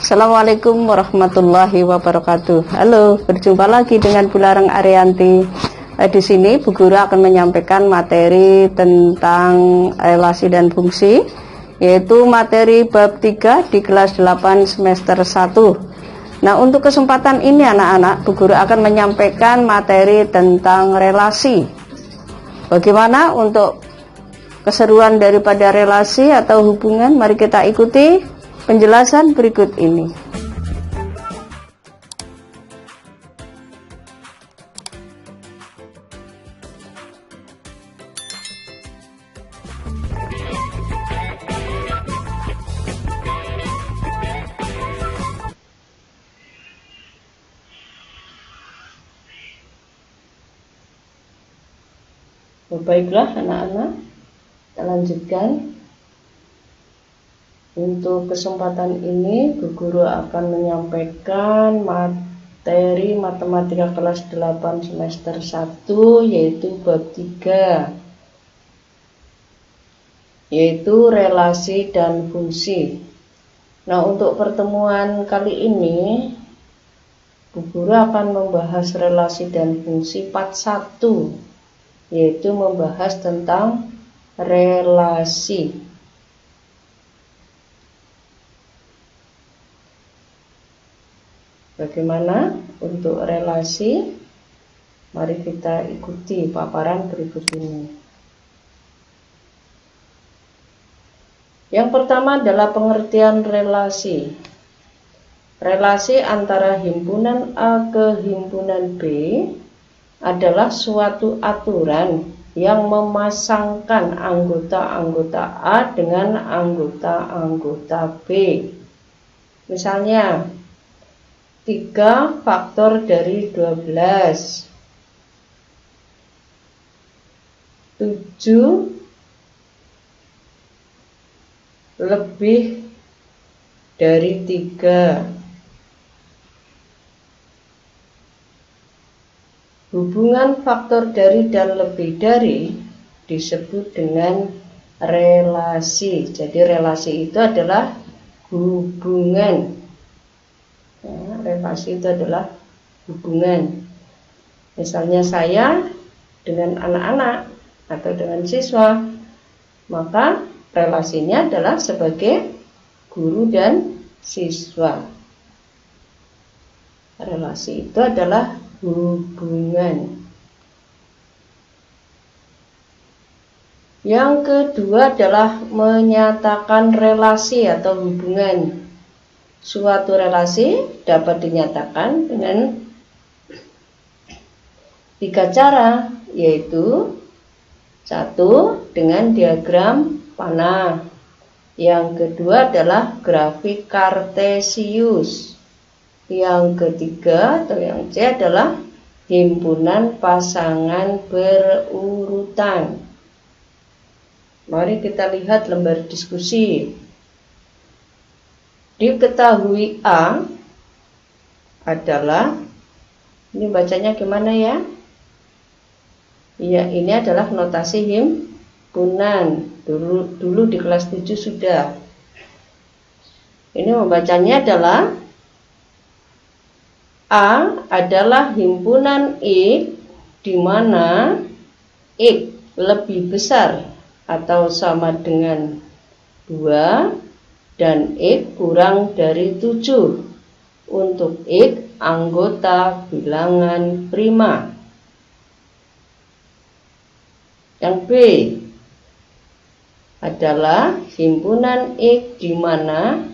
Assalamualaikum warahmatullahi wabarakatuh. Halo, berjumpa lagi dengan Bu Lareng Ariyanti. Di sini Bu Guru akan menyampaikan materi tentang relasi dan fungsi, yaitu materi bab 3 di kelas 8 semester 1. Nah, untuk kesempatan ini anak-anak, Bu Guru akan menyampaikan materi tentang relasi. Bagaimana untuk keseruan daripada relasi atau hubungan? Mari kita ikuti penjelasan berikut ini. Baiklah anak-anak, kita lanjutkan. Untuk kesempatan ini, Bu Guru akan menyampaikan materi matematika kelas 8 semester 1, yaitu bab 3, yaitu relasi dan fungsi. Nah, untuk pertemuan kali ini, Bu Guru akan membahas relasi dan fungsi part 1, yaitu membahas tentang relasi. Bagaimana untuk relasi? Mari kita ikuti paparan berikut ini. Yang pertama adalah pengertian relasi. Relasi antara himpunan A ke himpunan B adalah suatu aturan yang memasangkan anggota-anggota A dengan anggota-anggota B. Misalnya, 3 faktor dari 12, 7 lebih dari 3. Hubungan faktor dari dan lebih dari disebut dengan relasi. Jadi relasi itu adalah hubungan. Relasi itu adalah hubungan. Misalnya saya dengan anak-anak atau dengan siswa, maka relasinya adalah sebagai guru dan siswa. Relasi itu adalah hubungan. Yang kedua adalah menyatakan relasi atau hubungan. Suatu relasi dapat dinyatakan dengan 3 cara, yaitu 1. Dengan diagram panah. Yang kedua adalah grafik kartesius. Yang ketiga atau yang C adalah himpunan pasangan berurutan. Mari kita lihat lembar diskusi. Diketahui A adalah, ini bacanya gimana ya? Ya, ini adalah notasi himpunan. Dulu di kelas 7 sudah. Ini membacanya adalah A adalah himpunan X di mana X lebih besar atau sama dengan 2 dan X kurang dari 7. Untuk X anggota bilangan prima. Yang B adalah himpunan X di mana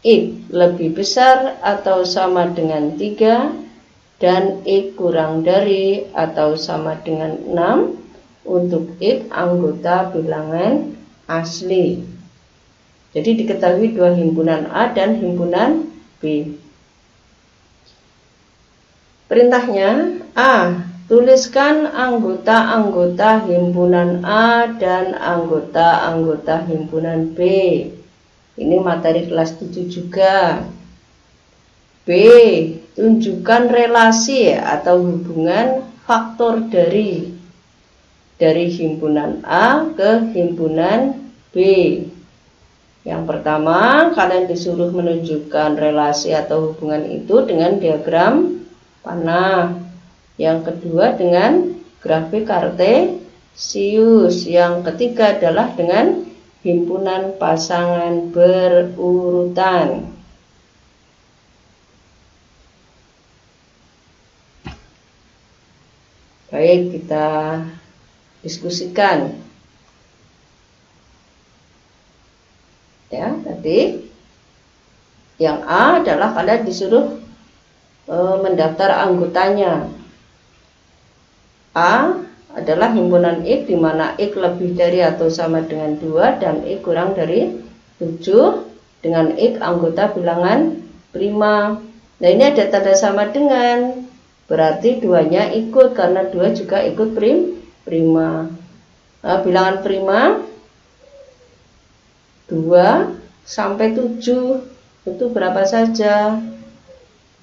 X lebih besar atau sama dengan 3 dan X kurang dari atau sama dengan 6 untuk X anggota bilangan asli. Jadi diketahui 2 himpunan A dan himpunan B. Perintahnya, A. Tuliskan anggota-anggota himpunan A dan anggota-anggota himpunan B. Ini materi kelas 7 juga. B. Tunjukkan relasi atau hubungan faktor dari himpunan A ke himpunan B. Yang pertama, kalian disuruh menunjukkan relasi atau hubungan itu dengan diagram panah. Yang kedua dengan grafik kartesius. Yang ketiga adalah dengan himpunan pasangan berurutan. Baik, kita diskusikan. Ya, tadi yang A adalah kalian disuruh mendaftar anggotanya. A adalah himpunan X di mana X lebih dari atau sama dengan 2 dan X kurang dari 7 dengan X anggota bilangan prima. Nah, ini ada tanda sama dengan, berarti 2-nya ikut karena 2 juga ikut prima. Nah, bilangan prima 2 sampai 7 itu berapa saja?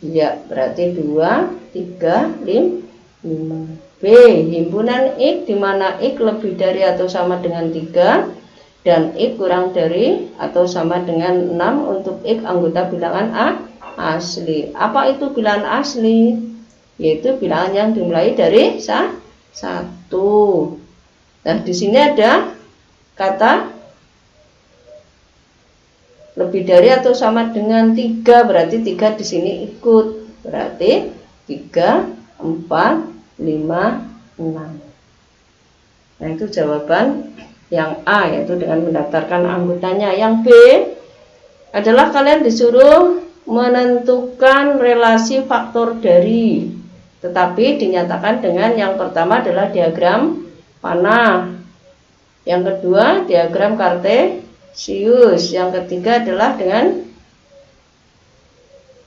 Ya, berarti 2, 3, 5. B, himpunan X di mana X lebih dari atau sama dengan 3 dan X kurang dari atau sama dengan 6 untuk X anggota bilangan asli. Apa itu bilangan asli? Yaitu bilangan yang dimulai dari 1. Nah, di sini ada kata lebih dari atau sama dengan 3, berarti 3 di sini ikut. Berarti 3, 4, 5, 6. Nah, itu jawaban yang A, yaitu dengan mendaftarkan anggotanya. Yang B adalah kalian disuruh menentukan relasi faktor dari, tetapi dinyatakan dengan yang pertama adalah diagram panah, yang kedua diagram kartesius, yang ketiga adalah dengan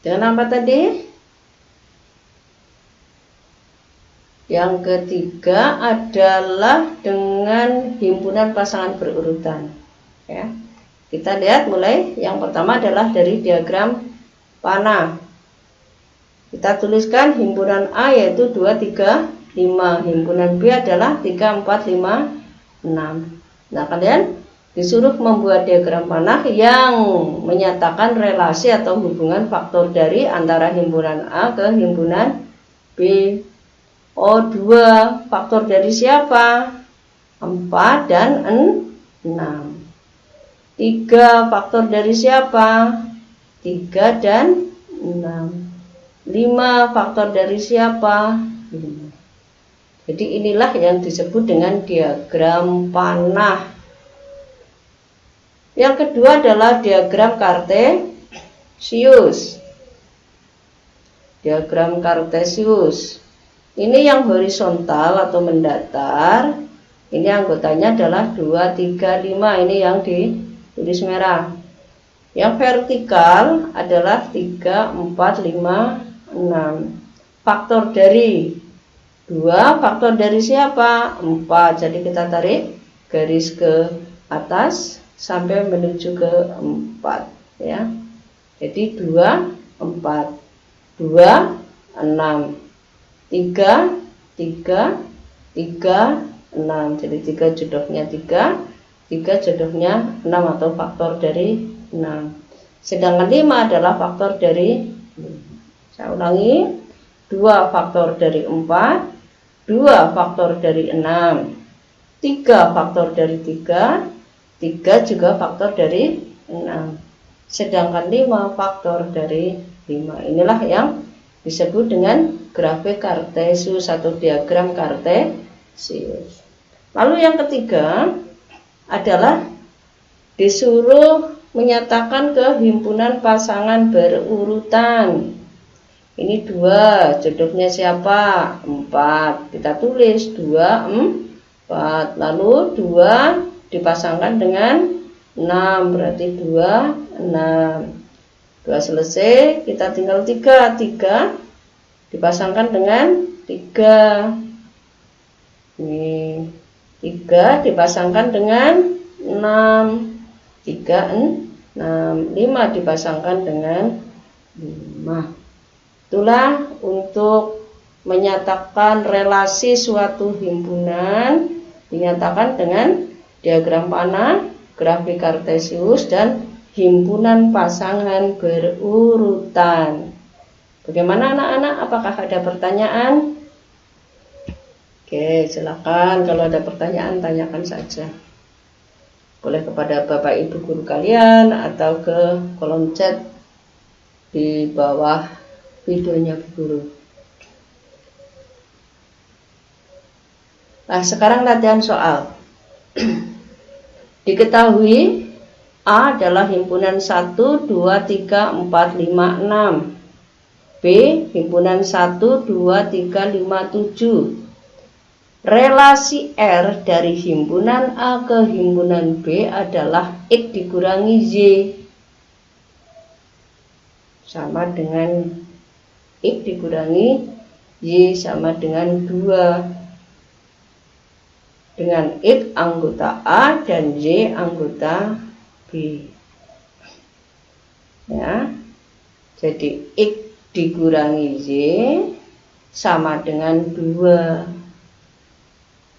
apa tadi? Yang ketiga adalah dengan himpunan pasangan berurutan. Ya. Kita lihat mulai yang pertama adalah dari diagram panah. Kita tuliskan himpunan A yaitu 2, 3, 5. Himpunan B adalah 3, 4, 5, 6. Nah, kalian disuruh membuat diagram panah yang menyatakan relasi atau hubungan faktor dari antara himpunan A ke himpunan B. Oh, 2 faktor dari siapa? 4 dan 6. 3 faktor dari siapa? 3 dan 6. 5 faktor dari siapa? 5. Jadi inilah yang disebut dengan diagram panah. Yang kedua adalah diagram kartesius. Diagram kartesius. Ini yang horizontal atau mendatar. Ini anggotanya adalah 2, 3, 5. Ini yang ditulis merah. Yang vertikal adalah 3, 4, 5, 6. Faktor dari 2, faktor dari siapa? 4. Jadi kita tarik garis ke atas sampai menuju ke 4. Ya. Jadi 2, 4. 2, 6. 3, 3, 3, 6. Jadi 3 jodohnya 3, 3 jodohnya 6 atau faktor dari 6. Sedangkan 5 adalah faktor dari 5. Saya ulangi, 2 faktor dari 4, 2 faktor dari 6, 3 faktor dari 3, 3 juga faktor dari 6. Sedangkan 5 faktor dari 5. Inilah yang disebut dengan grafik kartesius atau diagram kartesius. Lalu yang ketiga adalah disuruh menyatakan ke himpunan pasangan berurutan. Ini 2, jodohnya siapa? 4. Kita tulis 2, 4. Lalu 2 dipasangkan dengan 6, berarti 2, 6. 2 selesai, kita tinggal 3. 3 dipasangkan dengan 3. Ini 3 dipasangkan dengan 6. 3, 6. 5 dipasangkan dengan 5. Itulah untuk menyatakan relasi suatu himpunan dinyatakan dengan diagram panah, grafik kartesius, dan himpunan pasangan berurutan. Bagaimana anak-anak? Apakah ada pertanyaan? Oke, silakan kalau ada pertanyaan tanyakan saja. Boleh kepada Bapak Ibu guru kalian atau ke kolom chat di bawah videonya Bu Guru. Nah, sekarang latihan soal. Diketahui A adalah himpunan 1, 2, 3, 4, 5, 6. B himpunan 1, 2, 3, 5, 7. Relasi R dari himpunan A ke himpunan B adalah X dikurangi Y. Sama dengan X dikurangi Y sama dengan 2. Dengan X anggota A dan Y anggota B. Ya. Jadi X dikurangi Y sama dengan 2.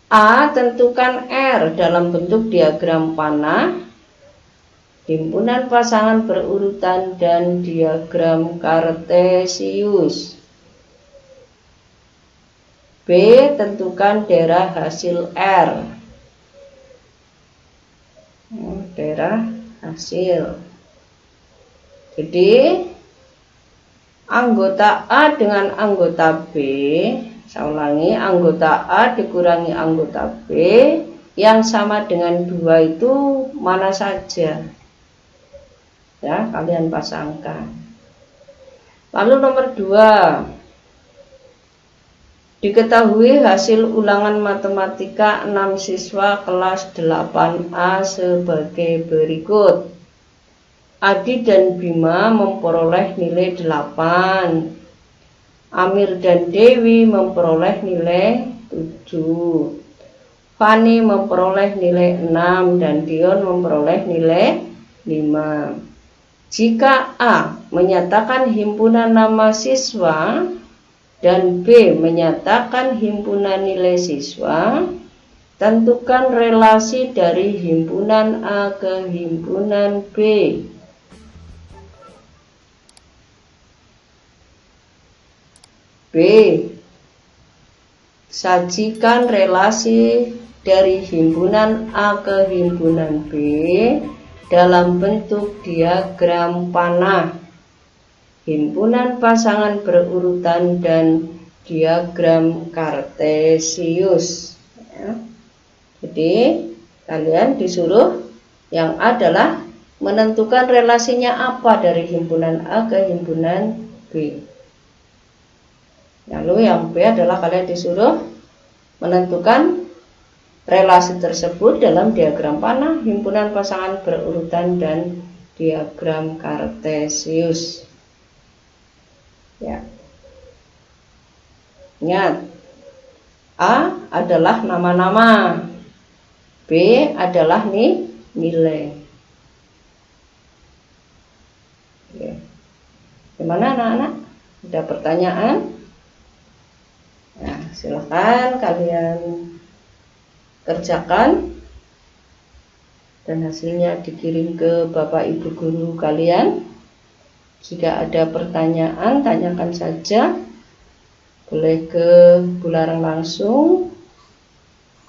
A tentukan R dalam bentuk diagram panah, himpunan pasangan berurutan, dan diagram kartesius. B tentukan daerah hasil R. Daerah hasil. Jadi anggota A dengan anggota B, saya ulangi, anggota A dikurangi anggota B yang sama dengan 2 itu mana saja? Ya, kalian pasangkan. Lalu nomor 2. Diketahui hasil ulangan matematika 6 siswa kelas 8A sebagai berikut. Adi dan Bima memperoleh nilai 8. Amir dan Dewi memperoleh nilai 7. Fani memperoleh nilai 6 dan Dion memperoleh nilai 5. Jika A menyatakan himpunan nama siswa dan B menyatakan himpunan nilai siswa, tentukan relasi dari himpunan A ke himpunan B. B. Sajikan relasi dari himpunan A ke himpunan B dalam bentuk diagram panah, himpunan pasangan berurutan, dan diagram kartesius. Ya. Jadi kalian disuruh yang adalah menentukan relasinya apa dari himpunan A ke himpunan B. Lalu yang B adalah kalian disuruh menentukan relasi tersebut dalam diagram panah, himpunan pasangan berurutan, dan diagram kartesius. Ya. Ingat, A adalah nama-nama, B adalah nilai. Oke. Gimana anak-anak? Ada pertanyaan? Nah, silakan kalian kerjakan dan hasilnya dikirim ke Bapak Ibu guru kalian. Jika ada pertanyaan, tanyakan saja. Boleh ke Bularang langsung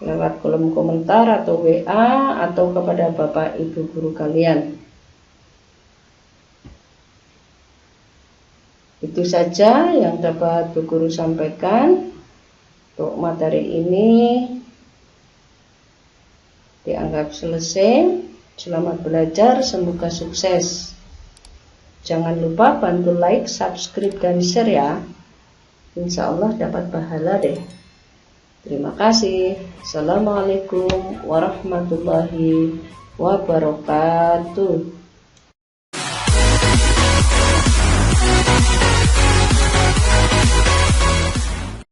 lewat kolom komentar atau WA atau kepada Bapak Ibu guru kalian. Itu saja yang dapat Bu Guru sampaikan. Untuk materi ini dianggap selesai. Selamat belajar, semoga sukses. Jangan lupa bantu like, subscribe, dan share ya. Insya Allah dapat pahala deh. Terima kasih. Assalamualaikum warahmatullahi wabarakatuh.